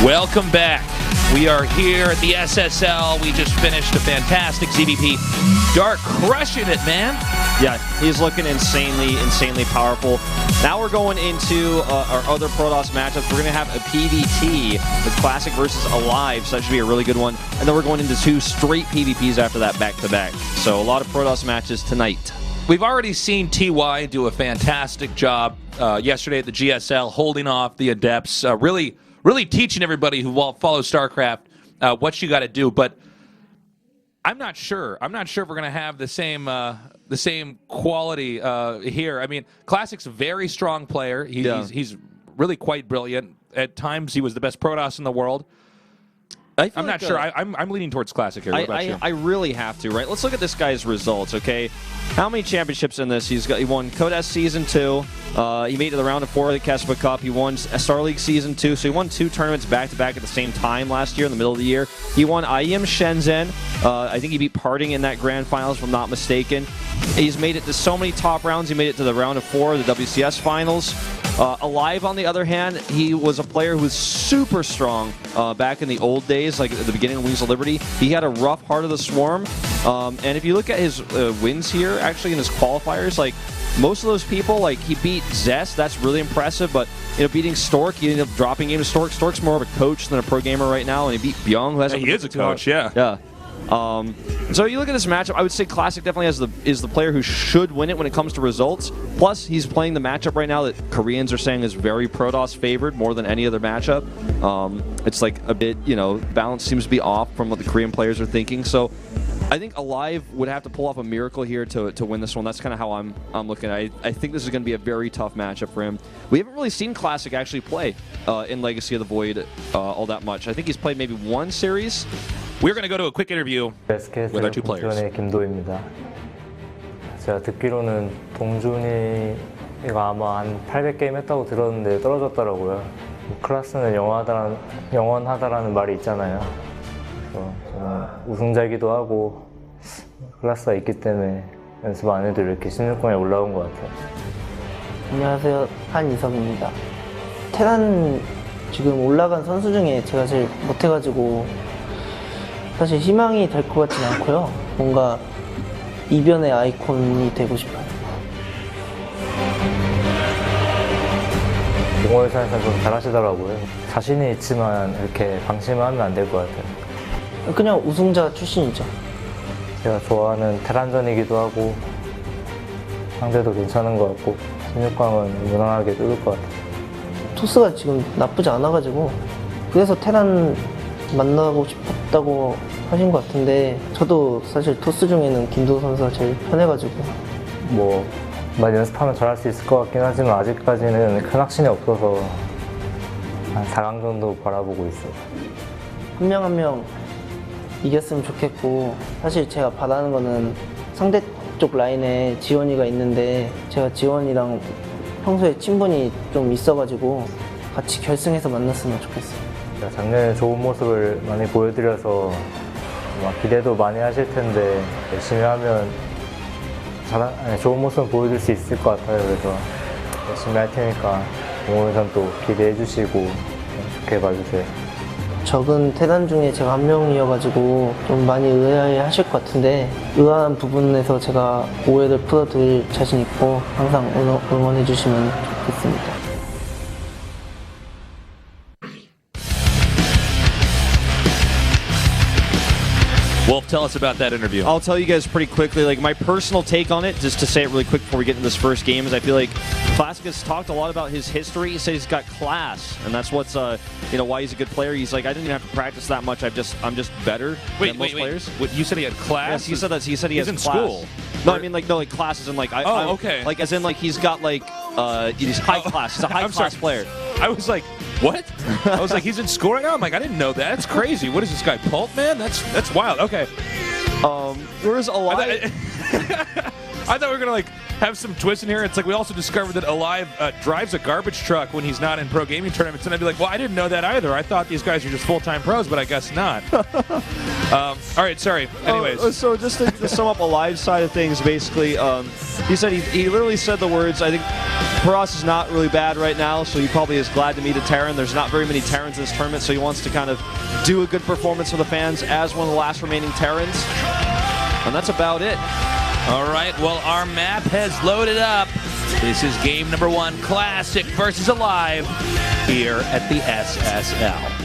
Welcome back. We are here at the SSL. We just finished a fantastic ZVP. Dark crushing it, man. Yeah, he's looking insanely powerful. Now we're going into our other Protoss matchups. We're going to have a PvT, the Classic versus aLive, so that should be a really good one. And then we're going into 2 straight PvPs after that, back-to-back. So a lot of Protoss matches tonight. We've already seen TY do a fantastic job yesterday at the GSL, holding off the Adepts, really teaching everybody who follows Starcraft what you got to do. But I'm not sure. I'm not sure if we're going to have the same quality here. I mean, Classic's a very strong player. He's really quite brilliant. At times, he was the best Protoss in the world. I'm not sure. I'm leaning towards Classic here. What about you? I really have to, right? Let's look at this guy's results, okay? How many championships in this? He won Codes Season 2. He made it to the round of 4 of the Kespa Cup. He won Star League Season 2. So he won 2 tournaments back-to-back at the same time last year in the middle of the year. He won IEM Shenzhen. I think he beat Parting in that grand finals, if I'm not mistaken. He's made it to so many top rounds. He made it to the round of 4 of the WCS finals. aLive, on the other hand, he was a player who was super strong back in the old days, like at the beginning of Wings of Liberty. He had a rough Heart of the Swarm. And if you look at his wins here, actually in his qualifiers, like most of those people, like he beat Zest, that's really impressive, but beating Stork, he ended up dropping game to Stork. Stork's more of a coach than a pro gamer right now, and he beat Byung, who has he is a coach, yeah. Yeah. So you look at this matchup, I would say Classic definitely is the player who should win it when it comes to results. Plus, he's playing the matchup right now that Koreans are saying is very Protoss favored more than any other matchup. It's like a bit, balance seems to be off from what the Korean players are thinking. So I think aLive would have to pull off a miracle here to win this one. That's kind of how I'm looking at it. I think this is going to be a very tough matchup for him. We haven't really seen Classic actually play in Legacy of the Void all that much. I think he's played maybe 1 series. We're going to go to a quick interview with our 2 players. 김도희입니다. 제가 듣기로는 동준이가 아마 한 800게임 했다고 들었는데 떨어졌더라고요. 클래스는 영원하다라는 말이 있잖아요. 그래서 저는 우승자이기도 하고 클래스가 있기 때문에 연습 안 해도 이렇게 16강에 올라온 것 같아요. 안녕하세요, 한이섭입니다. 테란 지금 올라간 선수 중에 제가 제일 못해가지고 사실 희망이 될 것 같지는 않고요. 뭔가 이변의 아이콘이 되고 싶어요. 동호회사에서 좀 잘하시더라고요. 자신이 있지만 이렇게 방심하면 안 될 것 같아요. 그냥 우승자 출신이죠. 제가 좋아하는 테란전이기도 하고 상대도 괜찮은 것 같고 16강은 무난하게 뚫을 것 같아요. 토스가 지금 나쁘지 않아가지고 그래서 테란 만나고 싶었다고 하신 것 같은데 저도 사실 토스 중에는 김도우 선수가 제일 편해가지고 뭐 많이 연습하면 잘할 수 있을 것 같긴 하지만 아직까지는 큰 확신이 없어서 한 4강 정도 바라보고 있어요. 한 명 한 명 이겼으면 좋겠고 사실 제가 바라는 거는 상대 쪽 라인에 지원이가 있는데 제가 지원이랑 평소에 친분이 좀 있어가지고 같이 결승해서 만났으면 좋겠어요. 작년에 좋은 모습을 많이 보여드려서 기대도 많이 하실 텐데 열심히 하면 좋은 모습을 보여줄 수 있을 것 같아요. 그래서 열심히 할 테니까 동호회선 또 기대해 주시고 좋게 봐주세요. 적은 테란 중에 제가 한 명이어가지고 좀 많이 의아해 하실 것 같은데 의아한 부분에서 제가 오해를 풀어드릴 자신 있고 항상 응원해 주시면 좋겠습니다. Wolf, tell us about that interview. I'll tell you guys pretty quickly, like my personal take on it, just to say it really quick before we get into this first game, is I feel like Classic has talked a lot about his history. He says he's got class, and that's what's why he's a good player. He's like, I didn't even have to practice that much. I'm just better than most players. What, you said he had class? Yes, he said that. He said he has in class. School. No, I mean like classes and like okay. Like as in like he's got like he's high class. He's a high class player. I was like, what? I was like, he's in school right now? I'm like, I didn't know that. That's crazy. What is this guy, Pulp, man? That's wild. Okay. Whereas aLive... I thought we were going to, like, have some twist in here. It's like we also discovered that aLive drives a garbage truck when he's not in pro gaming tournaments, and I'd be like, well, I didn't know that either. I thought these guys are just full-time pros, but I guess not. All right, sorry. Anyways. So just to sum up aLive's side of things, basically, he said he literally said the words, I think Paras is not really bad right now, so he probably is glad to meet a Terran. There's not very many Terrans in this tournament, so he wants to kind of do a good performance for the fans as one of the last remaining Terrans. And that's about it. All right, well, our map has loaded up. This is game number 1, Classic versus aLive here at the SSL.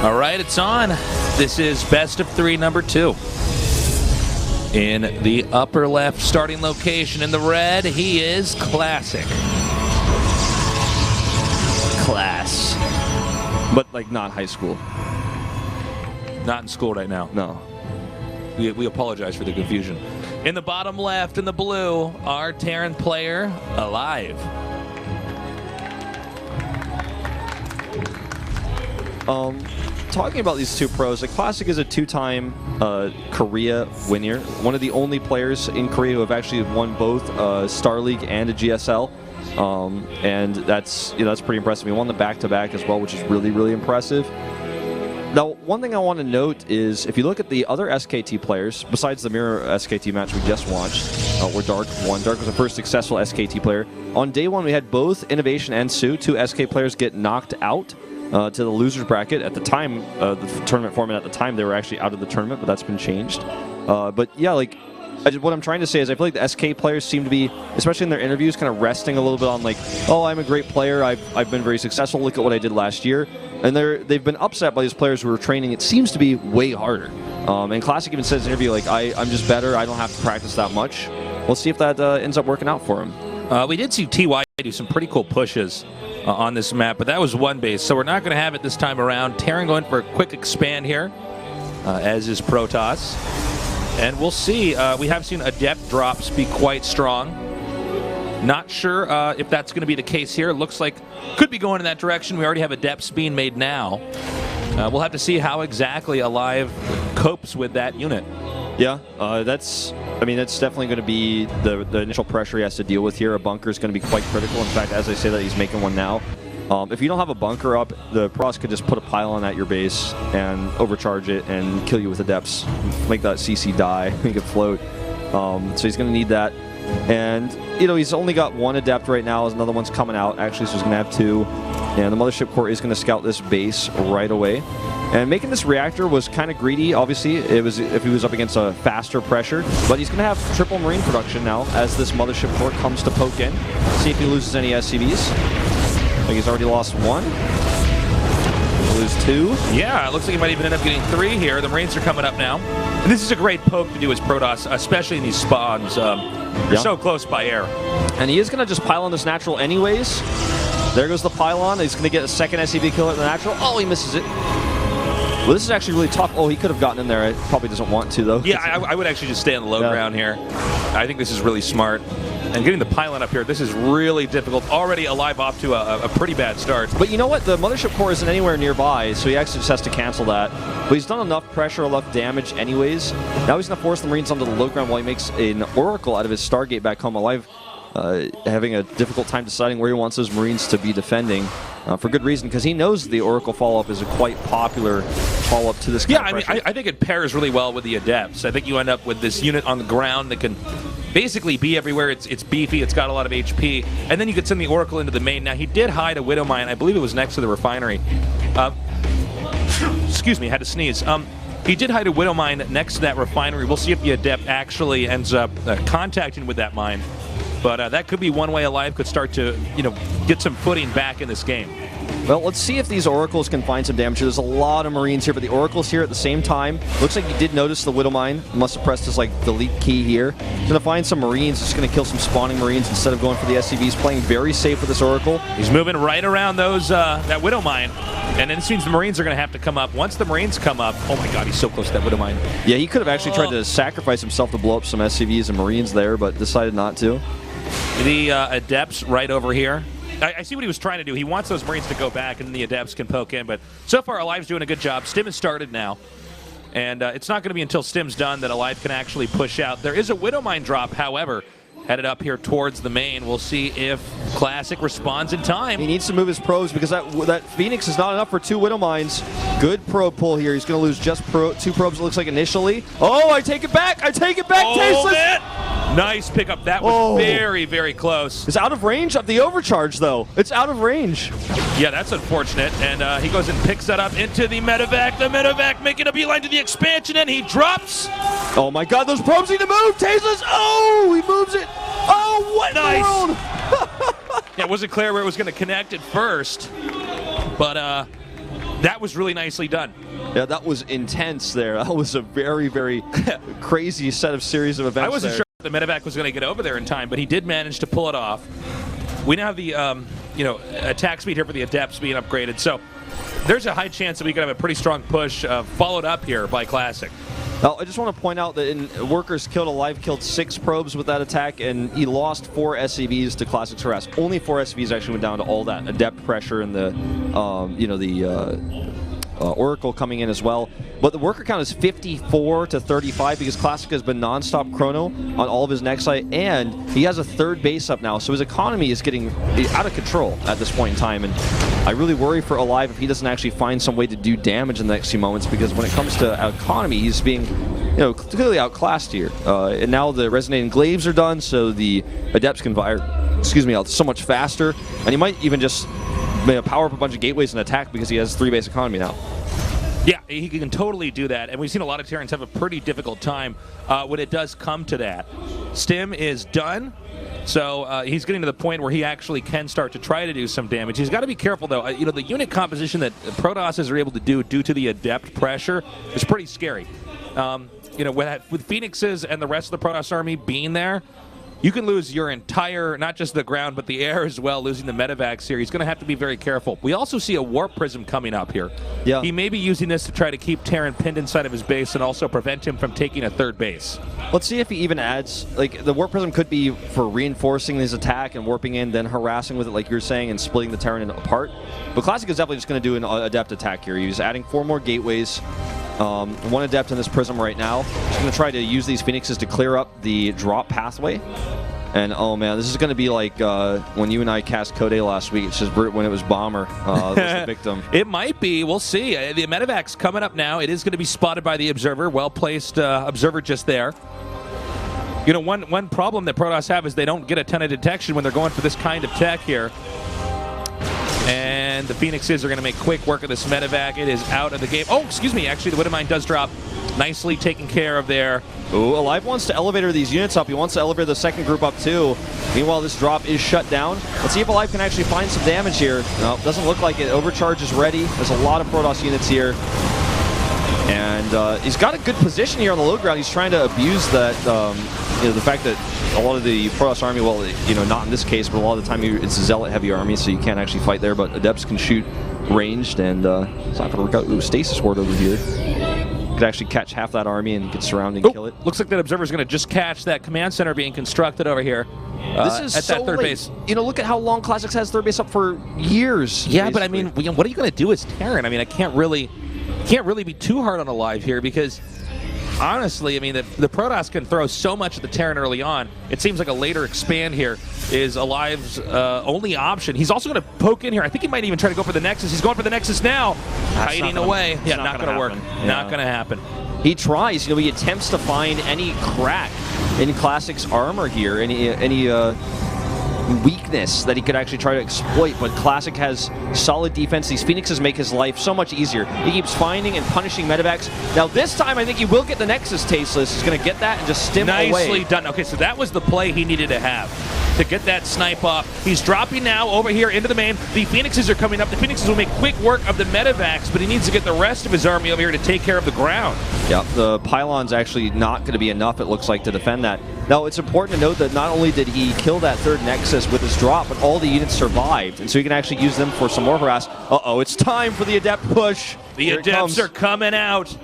All right, it's on. This is best of 3, number 2. In the upper left starting location in the red, he is Classic. Class. But, like, not high school. Not in school right now. No. We apologize for the confusion. In the bottom left, in the blue, our Terran player, aLive. Talking about these two pros, like Classic is a 2-time Korea winner. One of the only players in Korea who have actually won both Star League and a GSL. And that's pretty impressive. He won the back-to-back as well, which is really, really impressive. Now, one thing I want to note is if you look at the other SKT players, besides the mirror SKT match we just watched, where Dark won. Dark was the first successful SKT player. On day 1, we had both Innovation and Sue, 2 SK players, get knocked out to the losers bracket. At the time, the tournament format at the time, they were actually out of the tournament, but that's been changed. But yeah, like, what I'm trying to say is I feel like the SK players seem to be, especially in their interviews, kind of resting a little bit on like, oh, I'm a great player, I've been very successful, look at what I did last year. And they've been upset by these players who are training, it seems to be way harder. And Classic even says in the interview, like, I'm just better, I don't have to practice that much. We'll see if that ends up working out for him. We did see TY do some pretty cool pushes on this map, but that was one base, so we're not going to have it this time around. Terran going for a quick expand here, as is Protoss. And we'll see. We have seen Adept drops be quite strong. Not sure if that's going to be the case here. Looks like could be going in that direction. We already have Adepts being made now. We'll have to see how exactly aLive copes with that unit. Yeah, that's definitely going to be the initial pressure he has to deal with here. A bunker is going to be quite critical. In fact, as I say that, he's making one now. If you don't have a bunker up, the pros could just put a pylon at your base and overcharge it and kill you with Adepts. Make that CC die, make it float. So he's going to need that. And, he's only got 1 Adept right now. Another one's coming out, actually, so he's going to have 2. And the Mothership Core is going to scout this base right away. And making this reactor was kind of greedy, obviously, if he was up against a faster pressure. But he's going to have triple Marine production now as this Mothership Core comes to poke in. See if he loses any SCVs. Like he's already lost 1. He'll lose 2. Yeah, it looks like he might even end up getting 3 here. The Marines are coming up now. And this is a great poke to do as Protoss, especially in these spawns. You're so close by air. And he is going to just pile on this natural anyways. There goes the pylon. He's going to get a second SCV kill at the natural. Oh, he misses it. Well, this is actually really tough. Oh, he could have gotten in there. He probably doesn't want to, though. Yeah, I would actually just stay on the low ground here. I think this is really smart. And getting the pylon up here, this is really difficult. Already aLive off to a pretty bad start. But you know what? The Mothership Core isn't anywhere nearby, so he actually just has to cancel that. But he's done enough pressure, enough damage anyways. Now he's going to force the Marines onto the low ground while he makes an Oracle out of his Stargate back home. aLive having a difficult time deciding where he wants those Marines to be defending. For good reason, because he knows the Oracle follow-up is a quite popular follow-up to this kind of pressure. I think it pairs really well with the Adepts. I think you end up with this unit on the ground that can basically be everywhere. It's beefy, it's got a lot of HP, and then you could send the Oracle into the main. Now, he did hide a Widow Mine. I believe it was next to the refinery. Excuse me, I had to sneeze. He did hide a Widow Mine next to that refinery. We'll see if the Adept actually ends up contacting with that mine. But that could be one way aLive could start to, get some footing back in this game. Well, let's see if these Oracles can find some damage. There's a lot of Marines here, but the Oracle's here at the same time. Looks like he did notice the Widow Mine. Must have pressed his like delete key here. He's going to find some Marines. Just going to kill some spawning Marines instead of going for the SCVs. Playing very safe with this Oracle. He's moving right around those that Widow Mine. And then it seems the Marines are going to have to come up. Once the Marines come up, oh my god, he's so close to that Widow Mine. Yeah, he could have actually tried to sacrifice himself to blow up some SCVs and Marines there, but decided not to. The Adepts right over here. I see what he was trying to do. He wants those Marines to go back, and then the Adepts can poke in. But so far, aLive's doing a good job. Stim has started now. And it's not going to be until Stim's done that aLive can actually push out. There is a Widow Mine drop, however, headed up here towards the main. We'll see if Classic responds in time. He needs to move his probes because that Phoenix is not enough for 2 Widow Mines. Good probe pull here. He's going to lose just 2 probes, it looks like, initially. Oh, I take it back! I take it back, Tasteless! Man. Nice pickup. That was very, very close. It's out of range of the overcharge, though. It's out of range. Yeah, that's unfortunate. And he goes and picks that up into the medevac. The medevac making a beeline to the expansion, and he drops. Oh my god, those probes need to move! Tasteless! Oh, he moves it! Oh, what in the world? Yeah, it wasn't clear where it was going to connect at first, but that was really nicely done. Yeah, that was intense there. That was a very, very crazy set of series of events. I wasn't sure the medevac was going to get over there in time, but he did manage to pull it off. We now have the attack speed here for the Adepts being upgraded, so there's a high chance that we could have a pretty strong push followed up here by Classic. Now, I just want to point out that in Workers killed aLive, killed 6 probes with that attack, and he lost 4 SCVs to Classic's harass. Only 4 SCVs actually went down to all that Adept pressure and the, Oracle coming in as well. But the worker count is 54 to 35 because Classic has been non-stop chrono on all of his Nexite, and he has a 3rd base up now, so his economy is getting out of control at this point in time. And I really worry for aLive if he doesn't actually find some way to do damage in the next few moments, because when it comes to economy, he's being clearly outclassed here. And now the Resonating Glaives are done, so the Adepts can fire out so much faster, and he might even just power up a bunch of gateways and attack because he has 3 base economy now. Yeah, he can totally do that, and we've seen a lot of Terrans have a pretty difficult time when it does come to that. Stim is done, so he's getting to the point where he actually can start to try to do some damage. He's got to be careful, though. The unit composition that Protosses are able to do due to the Adept pressure is pretty scary. With Phoenixes and the rest of the Protoss army being there, you can lose your entire, not just the ground, but the air as well, losing the medevacs here. He's going to have to be very careful. We also see a Warp Prism coming up here. Yeah. He may be using this to try to keep Terran pinned inside of his base and also prevent him from taking a 3rd base. Let's see if he even adds, the Warp Prism could be for reinforcing his attack and warping in, then harassing with it like you're saying and splitting the Terran apart. But Classic is definitely just going to do an Adept attack here. He's adding 4 more gateways. 1 Adept in this Prism right now. He's going to try to use these Phoenixes to clear up the drop pathway. And oh man, this is going to be like when you and I cast Code last week. It's just when it was Bomber was the victim. It might be. We'll see. The medevac's coming up now. It is going to be spotted by the Observer. Well-placed Observer just there. One problem that Protoss have is they don't get a ton of detection when they're going for this kind of tech here. And the Phoenixes are going to make quick work of this medevac. It is out of the game. Oh, excuse me. Actually, the Widow Mine does drop. Nicely taken care of there. Ooh, aLive wants to elevator these units up. He wants to elevator the 2nd group up too. Meanwhile, this drop is shut down. Let's see if aLive can actually find some damage here. No, doesn't look like it. Overcharge is ready. There's a lot of Protoss units here. And he's got a good position here on the low ground. He's trying to abuse that, the fact that a lot of the Protoss army, well, not in this case, but a lot of the time it's a Zealot-heavy army, so you can't actually fight there. But Adepts can shoot ranged, and it's not going to work out. Ooh, Stasis Ward over here. Could actually catch half that army and get surrounded and kill it. Looks like that Observer's going to just catch that command center being constructed over here. This is at so that 3rd late. base. Look at how long Classics has 3rd base up for years. Yeah, basically. but I mean, what are you going to do as Terran? I mean, I can't really be too hard on aLive here because honestly, I mean, the Protoss can throw so much at the Terran early on. It seems like a later expand here is aLive's only option. He's also going to poke in here. I think he might even try to go for the Nexus. He's going for the Nexus now. Hiding away. Yeah, not going to work. Yeah. Not going to happen. He tries. He attempts to find any crack in Classic's armor here, any weakness that he could actually try to exploit, but Classic has solid defense. These Phoenixes make his life so much easier. He keeps finding and punishing medevacs. Now this time I think he will get the Nexus Tasteless. He's going to get that and just stim away. Nicely done. Okay, so that was the play he needed to have. to get that snipe off. He's dropping now over here into the main. The Phoenixes are coming up. The Phoenixes will make quick work of the medevacs, but he needs to get the rest of his army over here to take care of the ground. Yeah, the pylon's actually not going to be enough, it looks like, to defend that. Now, it's important to note that not only did he kill that third Nexus with his drop, but all the units survived, and so you can actually use them for some more harass. Uh-oh, it's time for the Adept push. The Adepts are coming out.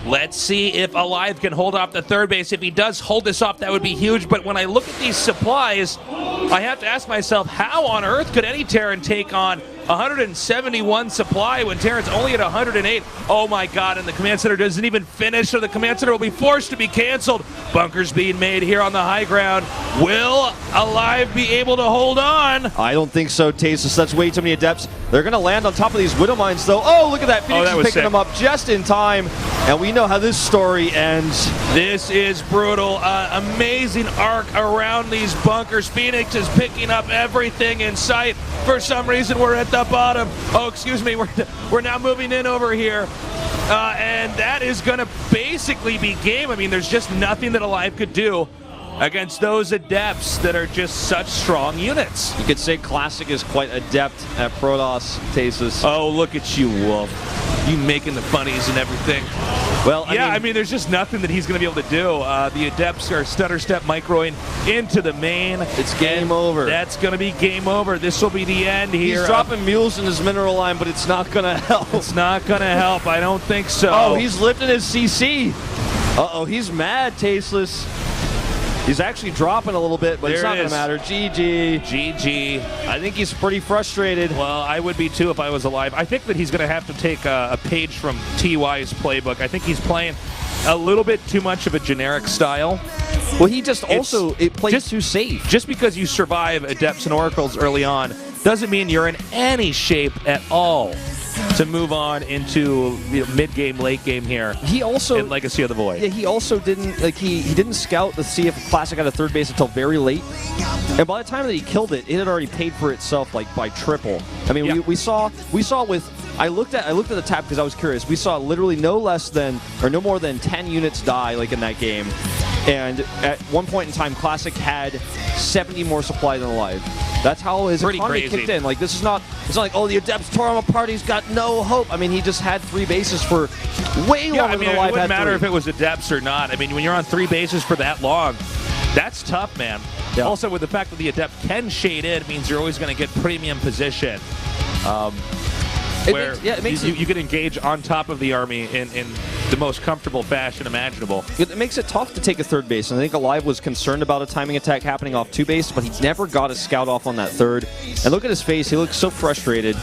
Let's see if aLive can hold off the third base. If he does hold this off, that would be huge. But when I look at these supplies, I have to ask myself, how on earth could any Terran take on 171 supply when Terran's only at 108? Oh my God, and the command center doesn't even finish, so the command center will be forced to be canceled. Bunkers being made here on the high ground. Will aLive be able to hold on? I don't think so, Tasus. That's way too many Adepts. They're going to land on top of these Widow Mines, though. Oh, look at that. Phoenix is picking them up just in time, and we know how this story ends. This is brutal. Amazing arc around these bunkers. Phoenix is picking up everything in sight. For some reason, we're at the bottom. Oh, excuse me. We're now moving in over here. And that is going to basically be game. I mean, there's just nothing that aLive could do against those Adepts that are just such strong units. You could say Classic is quite adept at Protoss, Tasus. Oh, look at you, Wolf. You making the funnies and everything. Well, I mean, there's just nothing that he's going to be able to do. The Adepts are stutter step microing into the main. It's game over. That's going to be game over. This will be the end here. He's dropping mules in his mineral line, but it's not going to help. It's not going to help. I don't think so. Oh, he's lifting his CC. Uh-oh, he's mad, Tasteless. He's actually dropping a little bit, but it's not going to matter. GG. GG. I think he's pretty frustrated. Well, I would be too if I was aLive. I think that he's going to have to take a page from TY's playbook. I think he's playing a little bit too much of a generic style. Well, he just plays too safe. Just because you survive Adepts and Oracles early on doesn't mean you're in any shape at all to move on into mid-game, late game here. He also in Legacy of the Void. Yeah, he also didn't he didn't scout to see if Classic had a third base until very late. And by the time that he killed it, it had already paid for itself like by triple. I mean, we saw with I looked at the tab because I was curious. We saw literally no more than 10 units die like in that game. And at one point in time, Classic had 70 more supply than aLive. That's how his economy kicked in. Like, it's not like, oh, the Adepts tore him apart, he's got no hope. I mean, he just had 3 bases for way longer than aLive had. It wouldn't matter 3. if it was Adepts or not. I mean, when you're on 3 bases for that long, that's tough, man. Yeah. Also, with the fact that the Adept can shade in, means you're always going to get premium position. Where you can engage on top of the army in the most comfortable fashion imaginable. It makes it tough to take a third base, and I think aLive was concerned about a timing attack happening off 2 base, but he never got a scout off on that third. And look at his face, he looks so frustrated.